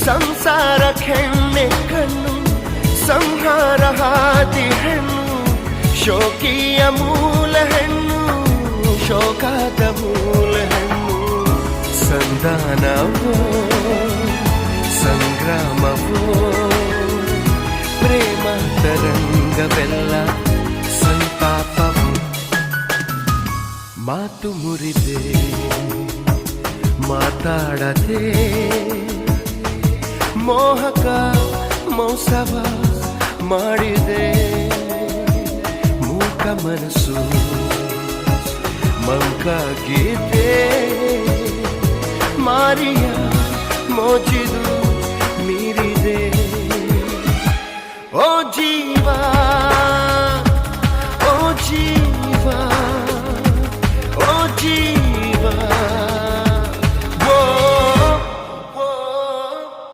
ಸಂಸಾರ ಕೆಣ್ಣೆ ಕಣ್ಣು ಸಂಹಾರ ಹಾದಿ ಹೆಣ್ಣು ಶೋಕಿಯ ಮೂಲ ಹೆಣ್ಣು ಶೋಕಾದ ಮೂಲ ಹೆಣ್ಣು ಸಂಧಾನವೋ ಸಂಗ್ರಾಮವೋ ಪ್ರೇಮ ತರಂಗವೆಲ್ಲ ಸಂತಾಪವೋ ಮಾತು ಮುರಿದೆ ಮಾತಾಡದೆ ಮೋಹಕ ಮೋಸವ ಮಾಡಿದೆ ಮೂಕ ಮನಸ್ಸು ಮಂಕಾಗಿದೆ ಮಾರಿಯ ಮೋಜಿದು